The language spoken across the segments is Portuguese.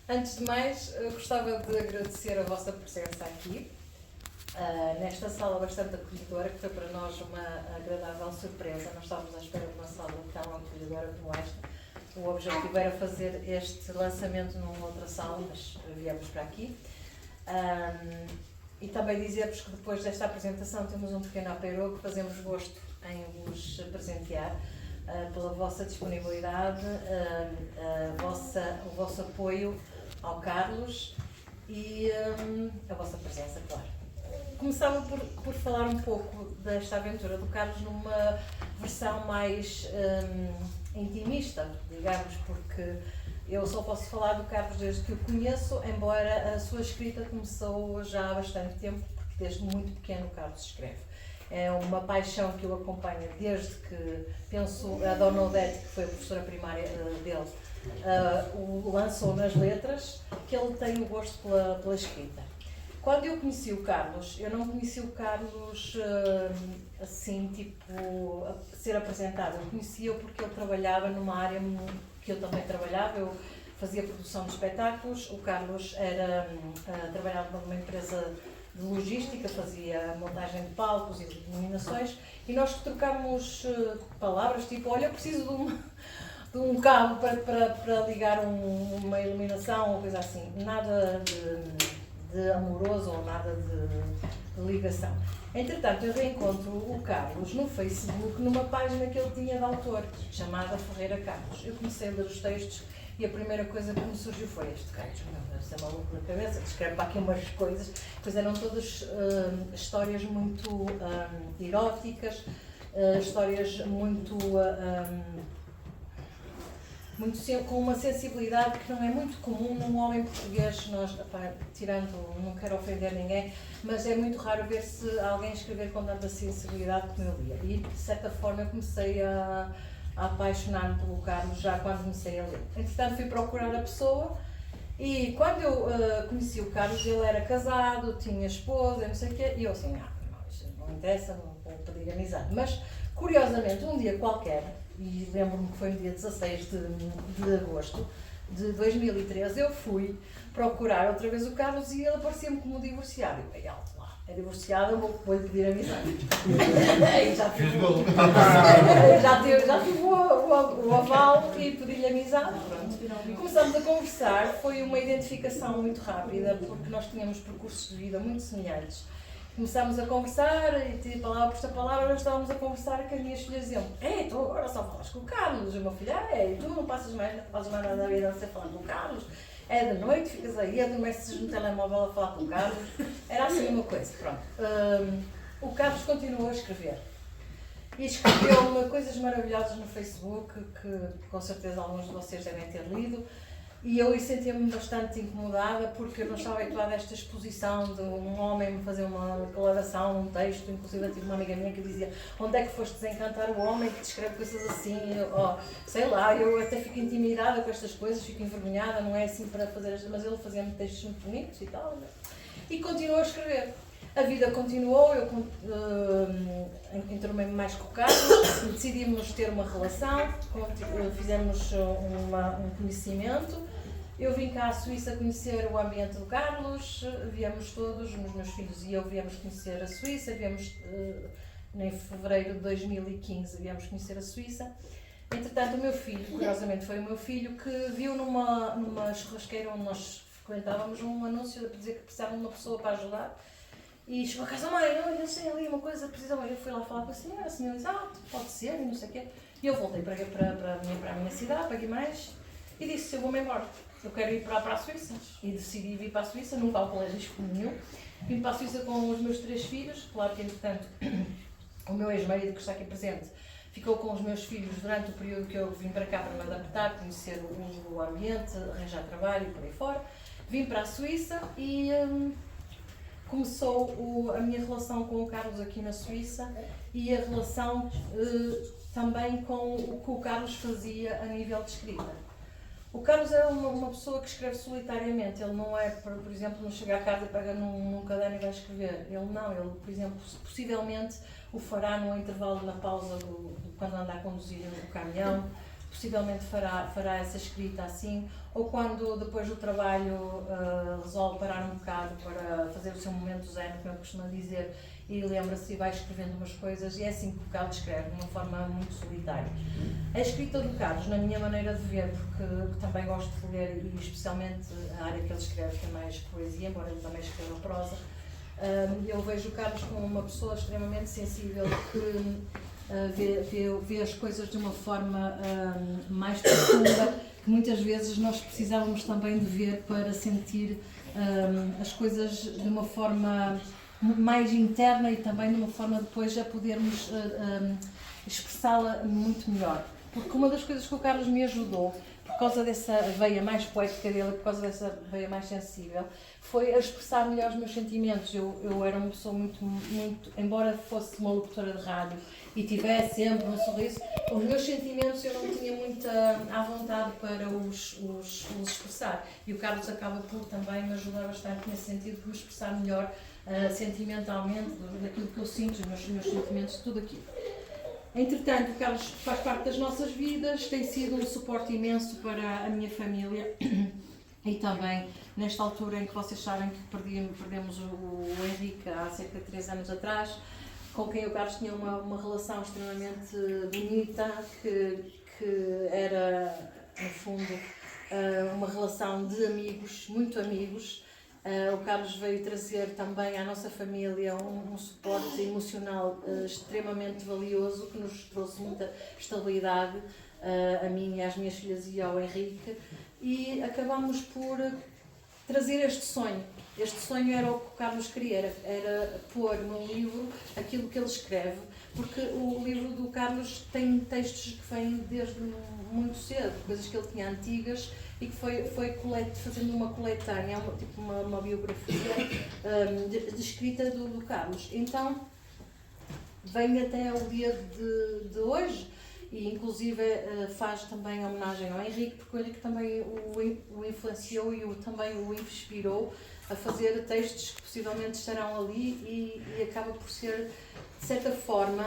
Antes de mais, gostava de agradecer a vossa presença aqui, nesta sala bastante acolhedora, que foi para nós uma agradável surpresa. Nós estávamos à espera de uma sala tão acolhedora como esta. O objetivo era fazer este lançamento numa outra sala, mas viemos para aqui. E também dizer-vos que depois desta apresentação temos um pequeno apero que fazemos gosto em vos presentear pela vossa disponibilidade, o vosso apoio ao Carlos e a vossa presença, claro. Começava por falar um pouco desta aventura do Carlos numa versão mais intimista, digamos, porque eu só posso falar do Carlos desde que o conheço, embora a sua escrita começou já há bastante tempo, porque desde muito pequeno o Carlos escreve. É uma paixão que o acompanha desde que, penso, a Dona Odete, que foi a professora primária dele, o lançou nas letras, que ele tem o gosto pela escrita. Quando eu conheci o Carlos, eu não conheci o Carlos assim, tipo, a ser apresentado. Eu conhecia-o porque ele trabalhava numa área que eu também trabalhava. Eu fazia produção de espetáculos. O Carlos trabalhava numa empresa de logística, fazia montagem de palcos e de iluminações. E nós trocámos palavras, tipo, olha, eu preciso de um cabo para ligar uma iluminação ou coisa assim. Nada de amoroso ou nada de ligação. Entretanto, eu reencontro o Carlos no Facebook, numa página que ele tinha de autor, chamada Ferreira Carlos. Eu comecei a ler os textos e a primeira coisa que me surgiu foi este Carlos, deve ser maluco na cabeça, que escreve para aqui umas coisas, pois eram todas histórias muito eróticas, histórias muito com uma sensibilidade que não é muito comum num homem português. Nós, tirando, não quero ofender ninguém, mas é muito raro ver-se alguém escrever com tanta sensibilidade como eu lia. E, de certa forma, eu comecei a apaixonar-me pelo Carlos já quando comecei a ler. Entretanto, fui procurar a pessoa e quando eu conheci o Carlos, ele era casado, tinha esposa, não sei o quê, e eu assim, não, isso não interessa, não vou pedir amizade. Mas, curiosamente, um dia qualquer, e lembro-me que foi no dia 16 de agosto de 2013, eu fui procurar outra vez o Carlos e ele aparecia-me como divorciado. Eu falei, alto lá, é divorciado, vou-lhe pedir amizade. já tive o aval e pedi-lhe amizade. Pronto. Começamos a conversar, foi uma identificação muito rápida, porque nós tínhamos percursos de vida muito semelhantes. Começámos a conversar e de palavra por esta palavra, nós estávamos a conversar que as minhas filhas diziam: tu agora só falas com o Carlos. E o meu filho: e tu não fazes mais nada da vida a ser falar com o Carlos? É de noite, ficas aí, adormeces no telemóvel a falar com o Carlos. Era assim uma coisa, pronto. O Carlos continuou a escrever. E escreveu coisas maravilhosas no Facebook, que com certeza alguns de vocês devem ter lido. E eu sentia-me bastante incomodada porque eu não estava habituada a esta exposição de um homem me fazer uma declaração, um texto. Inclusive eu tive uma amiga minha que dizia: onde é que foste desencantar o homem que te escreve coisas assim? Sei lá, eu até fico intimidada com estas coisas, fico envergonhada, não é assim para fazer estas, mas ele fazia-me textos muito bonitos e tal. E continuou a escrever. A vida continuou, eu entornei-me mais com o Carlos, decidimos ter uma relação, fizemos um conhecimento. Eu vim cá à Suíça conhecer o ambiente do Carlos, viemos todos, os meus filhos e eu viemos conhecer a Suíça, viemos em fevereiro de 2015, viemos conhecer a Suíça. Entretanto, o meu filho, curiosamente foi o meu filho, que viu numa churrasqueira onde nós frequentávamos um anúncio a dizer que precisavam de uma pessoa para ajudar. E chegou a casa: mãe, eu sei ali uma coisa, precisava. Eu fui lá falar com a senhora disse: pode ser, e não sei o quê. E eu voltei para a minha cidade, para Guimarães, e disse: eu vou-me embora, eu quero ir para a Suíça. E decidi vir para a Suíça, nunca ao colégio nenhum. Vim para a Suíça com os meus 3 filhos, claro que entretanto o meu ex-marido, que está aqui presente, ficou com os meus filhos durante o período que eu vim para cá para me adaptar, conhecer o ambiente, arranjar trabalho e por aí fora. Vim para a Suíça e começou a minha relação com o Carlos aqui na Suíça e a relação também com o que o Carlos fazia a nível de escrita. O Carlos é uma pessoa que escreve solitariamente. Ele não é, por exemplo, não chega a casa e pega num caderno e vai escrever. Ele não, ele, por exemplo, possivelmente o fará no intervalo, na pausa quando anda a conduzir o caminhão, possivelmente fará essa escrita assim, ou quando depois do trabalho resolve parar um bocado para fazer o seu momento zen, como eu costumo dizer, e lembra-se e vai escrevendo umas coisas, e é assim que o Carlos escreve, de uma forma muito solitária. A escrita do Carlos, na minha maneira de ver, porque também gosto de ler, e especialmente a área que ele escreve, que é mais poesia, embora ele também escreva prosa, eu vejo o Carlos como uma pessoa extremamente sensível, que vê as coisas de uma forma mais profunda, que muitas vezes nós precisávamos também de ver para sentir as coisas de uma forma mais interna e também de uma forma depois a podermos expressá-la muito melhor. Porque uma das coisas que o Carlos me ajudou, por causa dessa veia mais poética dele, por causa dessa veia mais sensível, foi a expressar melhor os meus sentimentos. Eu era uma pessoa muito, embora fosse uma locutora de rádio e tivesse sempre um sorriso, os meus sentimentos eu não tinha muita à vontade para os expressar. E o Carlos acaba por também me ajudar bastante nesse sentido, de me expressar melhor sentimentalmente, daquilo que eu sinto, os meus sentimentos, tudo aquilo. Entretanto, o Carlos faz parte das nossas vidas, tem sido um suporte imenso para a minha família e também nesta altura em que vocês sabem que perdemos o Henrique há cerca de 3 anos atrás, com quem o Carlos tinha uma relação extremamente bonita, que era, no fundo, uma relação de amigos, muito amigos. O Carlos veio trazer também à nossa família um suporte emocional extremamente valioso, que nos trouxe muita estabilidade, a mim e às minhas filhas e ao Henrique, e acabamos por trazer este sonho. Este sonho era o que o Carlos queria, era pôr num livro aquilo que ele escreve, porque o livro do Carlos tem textos que vêm desde muito cedo, coisas que ele tinha antigas, e que foi fazendo uma coletânea, tipo uma biografia descrita do Carlos. Então, vem até o dia de hoje, e inclusive faz também homenagem ao Henrique, porque o Henrique também o influenciou e também o inspirou a fazer textos que possivelmente estarão ali, e acaba por ser, de certa forma,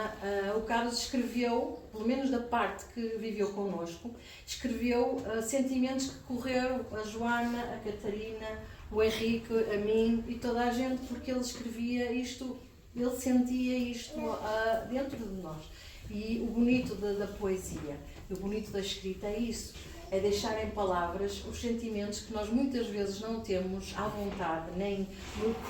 o Carlos escreveu, pelo menos da parte que viveu connosco, escreveu sentimentos que correram a Joana, a Catarina, o Henrique, a mim e toda a gente, porque ele escrevia isto, ele sentia isto dentro de nós. E o bonito da poesia, o bonito da escrita é isso, é deixar em palavras os sentimentos que nós muitas vezes não temos à vontade, nem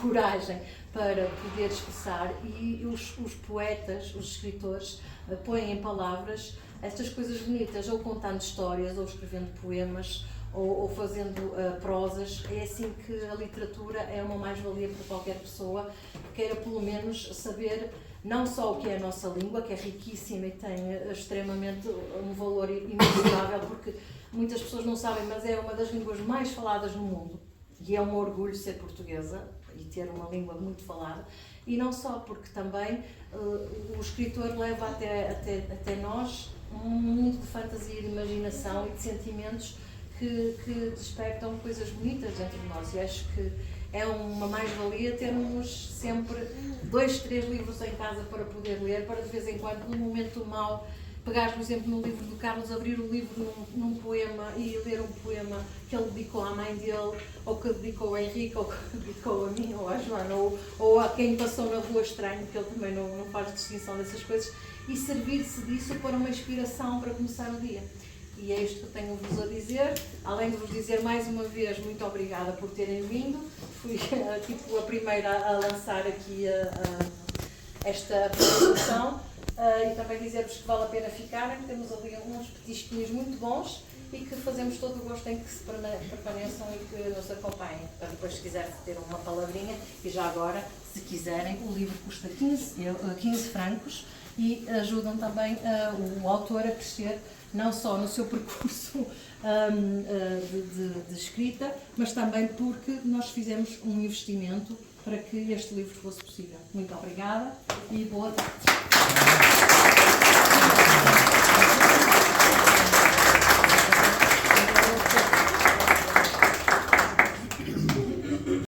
coragem para poder expressar, e os poetas, os escritores, põem em palavras estas coisas bonitas, ou contando histórias, ou escrevendo poemas, ou fazendo prosas. É assim que a literatura é uma mais-valia para qualquer pessoa que queira pelo menos saber não só o que é a nossa língua, que é riquíssima e tem extremamente um valor imensurável, porque muitas pessoas não sabem, mas é uma das línguas mais faladas no mundo, e é um orgulho ser portuguesa e ter uma língua muito falada, e não só, porque também o escritor leva até nós muito de fantasia, de imaginação e de sentimentos que despertam coisas bonitas dentro de nós, e acho que é uma mais-valia termos sempre 2, 3 livros em casa para poder ler, para de vez em quando, num momento mau, pegar, por exemplo, no livro do Carlos, abrir o livro num poema e ler um poema que ele dedicou à mãe dele, ou que dedicou ao Henrique, ou que dedicou a mim, ou à Joana, ou a quem passou na rua estranho, porque ele também não faz distinção dessas coisas, e servir-se disso para uma inspiração para começar o dia. E é isto que eu tenho-vos a dizer, além de vos dizer mais uma vez muito obrigada por terem vindo. Fui tipo a primeira a lançar aqui esta apresentação, e também dizer-vos que vale a pena ficarem, temos ali uns petisquinhos muito bons e que fazemos todo o gosto em que se permaneçam e que nos acompanhem. Para depois, se quiserem ter uma palavrinha, e já agora, se quiserem, o livro custa 15 francos e ajudam também o autor a crescer, não só no seu percurso de escrita, mas também porque nós fizemos um investimento para que este livro fosse possível. Muito obrigada e boa tarde.